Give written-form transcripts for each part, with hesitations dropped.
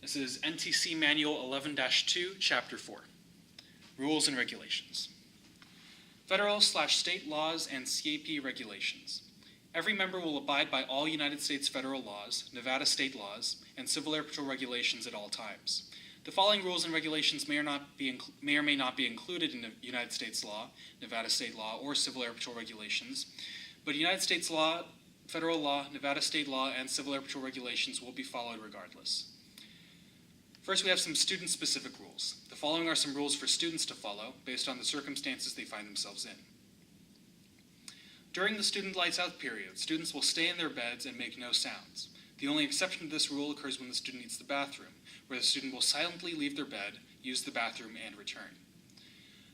This is NTC Manual 11-2, Chapter 4, Rules and Regulations. Federal/state laws and CAP regulations. Every member will abide by all United States federal laws, Nevada state laws, and Civil Air Patrol regulations at all times. The following rules and regulations may or may not be included in United States law, Nevada state law, or Civil Air Patrol regulations, but United States law, federal law, Nevada state law, and Civil Air Patrol regulations will be followed regardless. First, we have some student-specific rules. The following are some rules for students to follow based on the circumstances they find themselves in. During the student lights out period, students will stay in their beds and make no sounds. The only exception to this rule occurs when the student needs the bathroom, where the student will silently leave their bed, use the bathroom, and return.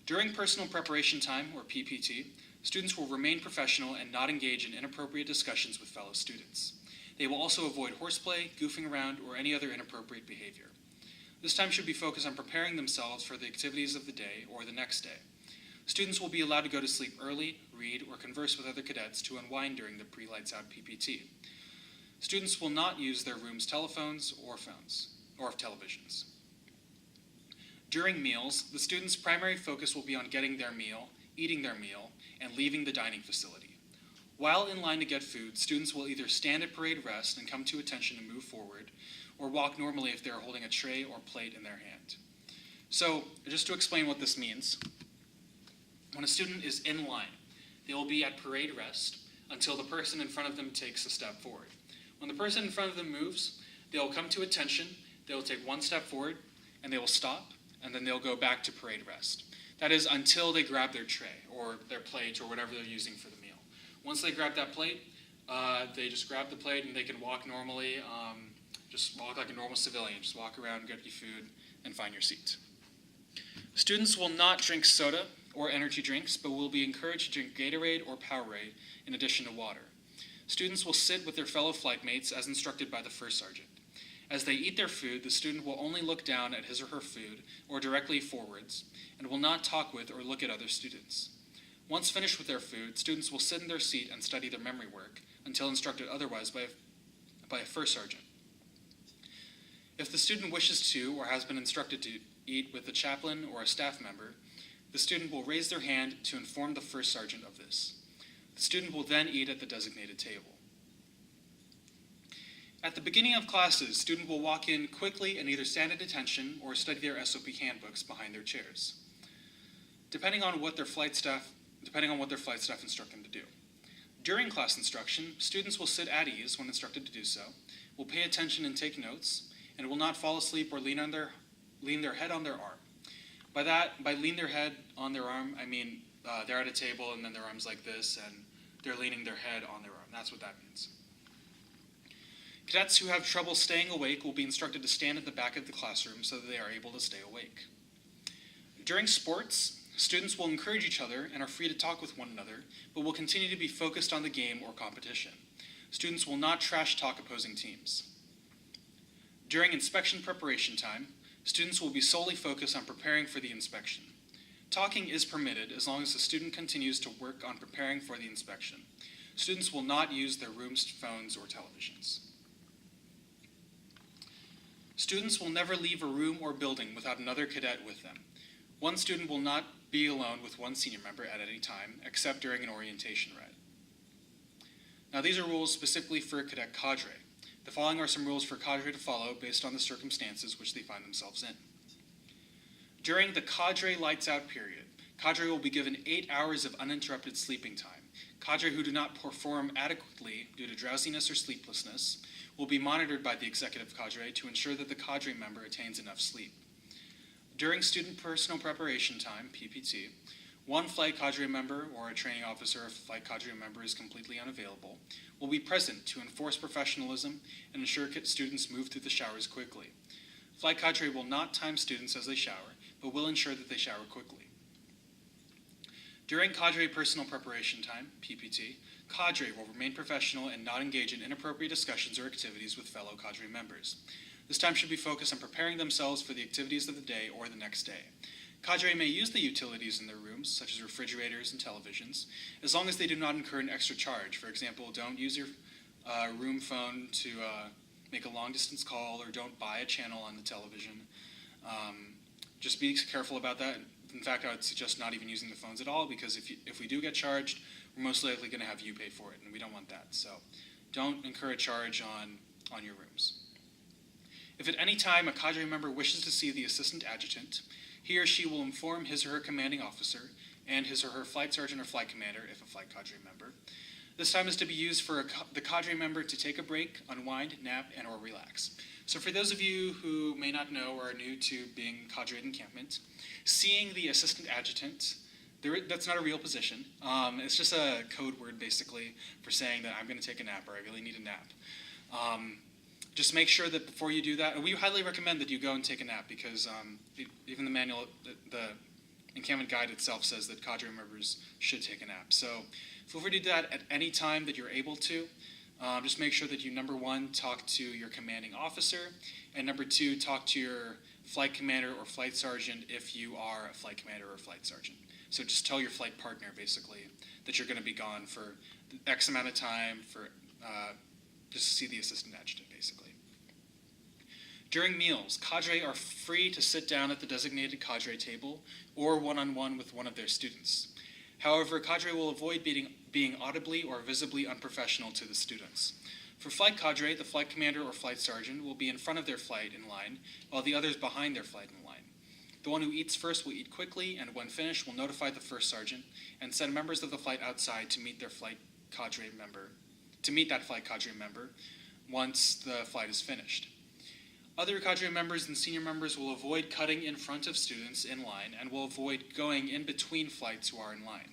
During personal preparation time, or PPT, students will remain professional and not engage in inappropriate discussions with fellow students. They will also avoid horseplay, goofing around, or any other inappropriate behavior. This time should be focused on preparing themselves for the activities of the day or the next day. Students will be allowed to go to sleep early, read, or converse with other cadets to unwind during the pre-lights out PPT. Students will not use their room's telephones or phones, or televisions. During meals, the students' primary focus will be on getting their meal, eating their meal, and leaving the dining facility. While in line to get food, students will either stand at parade rest and come to attention and move forward, or walk normally if they are holding a tray or plate in their hand. So, just to explain what this means, when a student is in line, they will be at parade rest until the person in front of them takes a step forward. When the person in front of them moves, they will come to attention, they will take one step forward, and they will stop, and then they'll go back to parade rest. That is until they grab their tray or their plate or whatever they're using for the meal. Once they grab that plate, they just grab the plate and they can walk normally, just walk like a normal civilian. Just walk around, get your food, and find your seat. Students will not drink soda or energy drinks, but will be encouraged to drink Gatorade or Powerade in addition to water. Students will sit with their fellow flight mates as instructed by the first sergeant. As they eat their food, the student will only look down at his or her food or directly forwards, and will not talk with or look at other students. Once finished with their food, students will sit in their seat and study their memory work until instructed otherwise by a first sergeant. If the student wishes to or has been instructed to eat with a chaplain or a staff member, the student will raise their hand to inform the first sergeant of this. The student will then eat at the designated table. At the beginning of classes, students will walk in quickly and either stand at attention or study their SOP handbooks behind their chairs, depending on what their flight staff instruct them to do. During class instruction, students will sit at ease when instructed to do so, will pay attention and take notes, and will not fall asleep or lean their head on their arm. By lean their head on their arm, I mean they're at a table and then their arm's like this and they're leaning their head on their arm. That's what that means. Cadets who have trouble staying awake will be instructed to stand at the back of the classroom so that they are able to stay awake. During sports, students will encourage each other and are free to talk with one another, but will continue to be focused on the game or competition. Students will not trash talk opposing teams. During inspection preparation time, students will be solely focused on preparing for the inspection. Talking is permitted as long as the student continues to work on preparing for the inspection. Students will not use their room's phones or televisions. Students will never leave a room or building without another cadet with them. One student will not be alone with one senior member at any time, except during an orientation ride. Now these are rules specifically for Cadet Cadre. The following are some rules for Cadre to follow based on the circumstances which they find themselves in. During the Cadre lights out period, Cadre will be given 8 hours of uninterrupted sleeping time. Cadre who do not perform adequately due to drowsiness or sleeplessness will be monitored by the executive cadre to ensure that the cadre member attains enough sleep. During student personal preparation time, PPT, one flight cadre member or a training officer if a flight cadre member is completely unavailable will be present to enforce professionalism and ensure students move through the showers quickly. Flight cadre will not time students as they shower, but will ensure that they shower quickly. During cadre personal preparation time, PPT, cadre will remain professional and not engage in inappropriate discussions or activities with fellow cadre members. This time should be focused on preparing themselves for the activities of the day or the next day. Cadre may use the utilities in their rooms, such as refrigerators and televisions, as long as they do not incur an extra charge. For example, don't use your room phone to make a long-distance call or don't buy a channel on the television. Just be careful about that. In fact, I would suggest not even using the phones at all, because if we do get charged, we're most likely going to have you pay for it, and we don't want that. So don't incur a charge on your rooms. If at any time a cadre member wishes to see the assistant adjutant, he or she will inform his or her commanding officer and his or her flight sergeant or flight commander if a flight cadre member. This time is to be used for the cadre member to take a break, unwind, nap, and or relax. So for those of you who may not know or are new to being cadre at encampment, seeing the assistant adjutant, that's not a real position. It's just a code word basically for saying that I'm going to take a nap or I really need a nap. Just make sure that before you do that, and we highly recommend that you go and take a nap, because even the manual, the encampment guide itself says that cadre members should take a nap. So feel free to do that at any time that you're able to. Just make sure that you, number one, talk to your commanding officer, and number two, talk to your flight commander or flight sergeant if you are a flight commander or flight sergeant. So just tell your flight partner, basically, that you're going to be gone for X amount of time for just to see the assistant adjutant, basically. During meals, cadre are free to sit down at the designated cadre table or one-on-one with one of their students. However, cadre will avoid being audibly or visibly unprofessional to the students. For flight cadre, the flight commander or flight sergeant will be in front of their flight in line, while the others behind their flight in line. The one who eats first will eat quickly, and when finished will notify the first sergeant and send members of the flight outside to meet that flight cadre member once the flight is finished. Other cadre members and senior members will avoid cutting in front of students in line and will avoid going in between flights who are in line.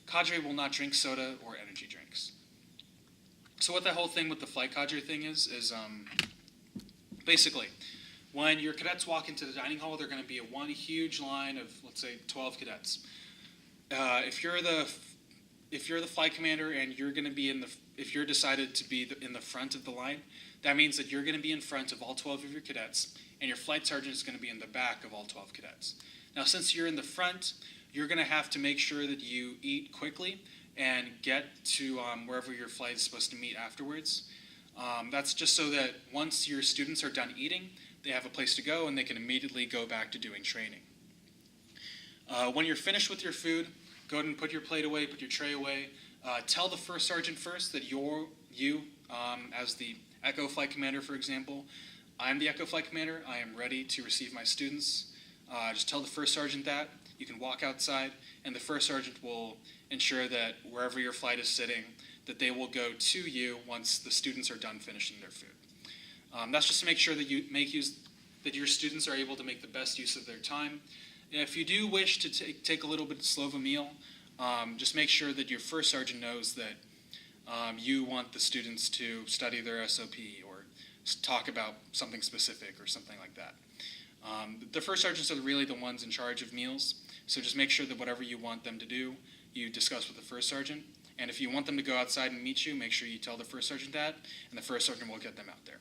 Cadre will not drink soda or energy drinks. So what the whole thing with the flight cadre thing is basically, when your cadets walk into the dining hall, they're going to be one huge line of, let's say, 12 cadets. If you're the flight commander and you're going to be if you're decided to be in the front of the line, that means that you're going to be in front of all 12 of your cadets, and your flight sergeant is going to be in the back of all 12 cadets. Now, since you're in the front, you're going to have to make sure that you eat quickly and get to wherever your flight is supposed to meet afterwards. That's just so that once your students are done eating, they have a place to go and they can immediately go back to doing training. When you're finished with your food, go ahead and put your plate away, put your tray away. Tell the first sergeant first that you, as the Echo Flight Commander, for example, I'm the Echo Flight Commander. I am ready to receive my students. Just tell the first sergeant that. You can walk outside, and the first sergeant will ensure that wherever your flight is sitting, that they will go to you once the students are done finishing their food. That's just to make sure that that your students are able to make the best use of their time. If you do wish to take a little bit slow of a meal, just make sure that your first sergeant knows that you want the students to study their SOP or talk about something specific or something like that. The first sergeants are really the ones in charge of meals, so just make sure that whatever you want them to do, you discuss with the first sergeant. And if you want them to go outside and meet you, make sure you tell the first sergeant that, and the first sergeant will get them out there.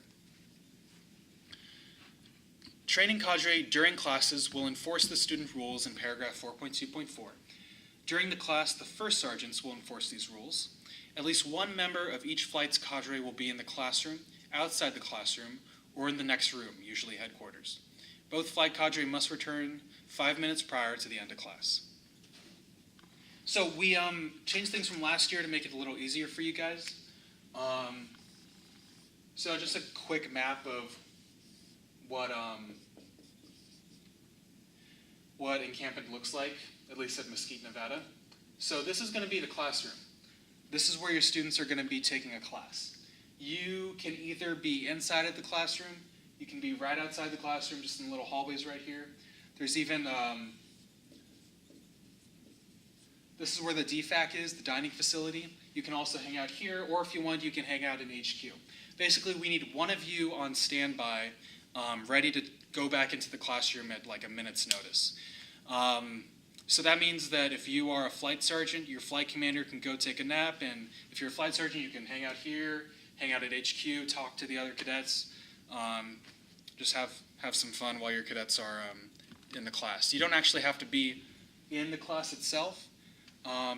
Training cadre during classes will enforce the student rules in paragraph 4.2.4. During the class, the first sergeants will enforce these rules. At least one member of each flight's cadre will be in the classroom, outside the classroom, or in the next room, usually headquarters. Both flight cadre must return 5 minutes prior to the end of class. So we changed things from last year to make it a little easier for you guys. So just a quick map of what encampment looks like, at least at Mesquite, Nevada. So this is going to be the classroom. This is where your students are going to be taking a class. You can either be inside of the classroom, you can be right outside the classroom, just in the little hallways right here. There's even, this is where the DFAC is, the dining facility. You can also hang out here, or if you want, you can hang out in HQ. Basically, we need one of you on standby, ready to go back into the classroom at like a minute's notice. So that means that if you are a flight sergeant, your flight commander can go take a nap, and if you're a flight sergeant, you can hang out here, hang out at HQ, talk to the other cadets, just have some fun while your cadets are in the class. You don't actually have to be in the class itself,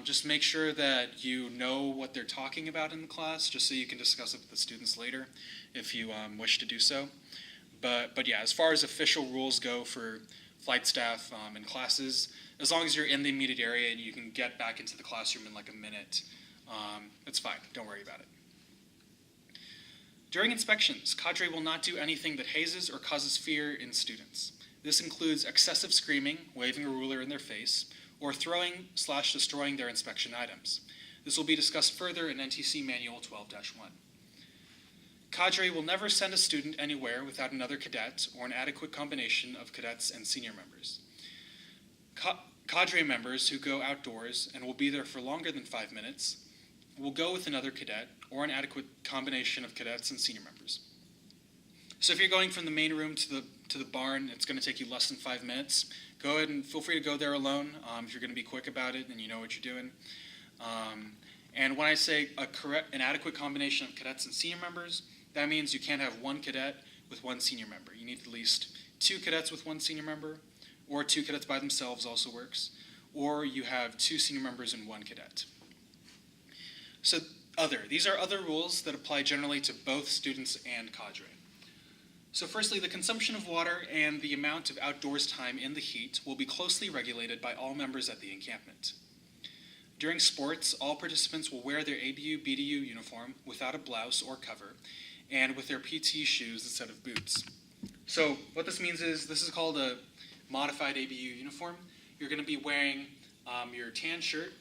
Just make sure that you know what they're talking about in the class, just so you can discuss it with the students later if you wish to do so. But yeah, as far as official rules go for flight staff and classes, as long as you're in the immediate area and you can get back into the classroom in like a minute, it's fine. Don't worry about it. During inspections, Cadre will not do anything that hazes or causes fear in students. This includes excessive screaming, waving a ruler in their face, or throwing/destroying their inspection items. This will be discussed further in NTC Manual 12-1. Cadre will never send a student anywhere without another cadet or an adequate combination of cadets and senior members. Cadre members who go outdoors and will be there for longer than 5 minutes will go with another cadet or an adequate combination of cadets and senior members. So if you're going from the main room to the barn, it's going to take you less than 5 minutes. Go ahead and feel free to go there alone if you're going to be quick about it and you know what you're doing. And when I say an adequate combination of cadets and senior members, that means you can't have one cadet with one senior member. You need at least 2 cadets with one senior member, or 2 cadets by themselves also works, or you have 2 senior members and 1 cadet. So these are other rules that apply generally to both students and Cadre. So firstly, the consumption of water and the amount of outdoors time in the heat will be closely regulated by all members at the encampment. During sports, all participants will wear their ABU/BDU uniform without a blouse or cover, and with their PT shoes instead of boots. So what this means is this is called a modified ABU uniform. You're going to be wearing your tan shirt,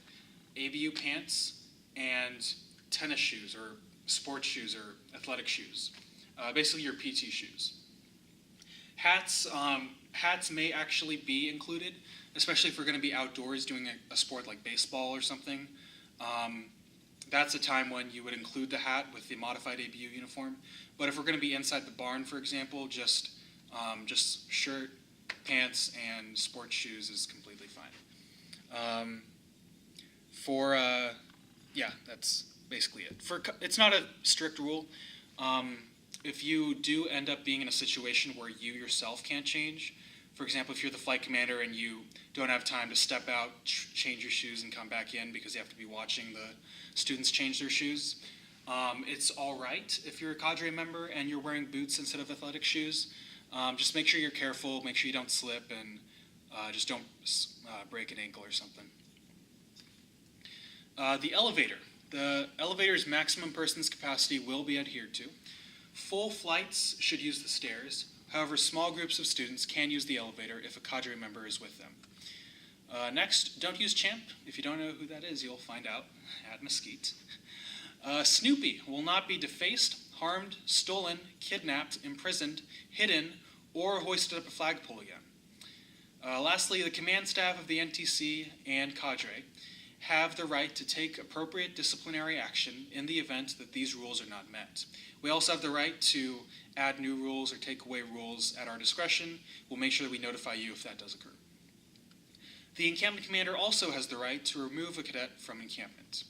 ABU pants, and tennis shoes or sports shoes or athletic shoes. Basically your PT shoes. Hats may actually be included, especially if we're going to be outdoors doing a sport like baseball or something. That's a time when you would include the hat with the modified ABU uniform. But if we're going to be inside the barn, for example, just shirt, pants, and sports shoes is completely fine. Yeah, that's basically it. It's not a strict rule. If you do end up being in a situation where you yourself can't change, for example, if you're the flight commander and you don't have time to step out, change your shoes, and come back in because you have to be watching the students change their shoes, it's all right if you're a Cadre member and you're wearing boots instead of athletic shoes. Just make sure you're careful, make sure you don't slip, and just don't break an ankle or something. The elevator. The elevator's maximum person's capacity will be adhered to. Full flights should use the stairs. However, small groups of students can use the elevator if a Cadre member is with them. Next, don't use Champ. If you don't know who that is, you'll find out at Mesquite. Snoopy will not be defaced, harmed, stolen, kidnapped, imprisoned, hidden, or hoisted up a flagpole again. Lastly, the command staff of the NTC and Cadre have the right to take appropriate disciplinary action in the event that these rules are not met. We also have the right to add new rules or take away rules at our discretion. We'll make sure that we notify you if that does occur. The encampment commander also has the right to remove a cadet from encampment.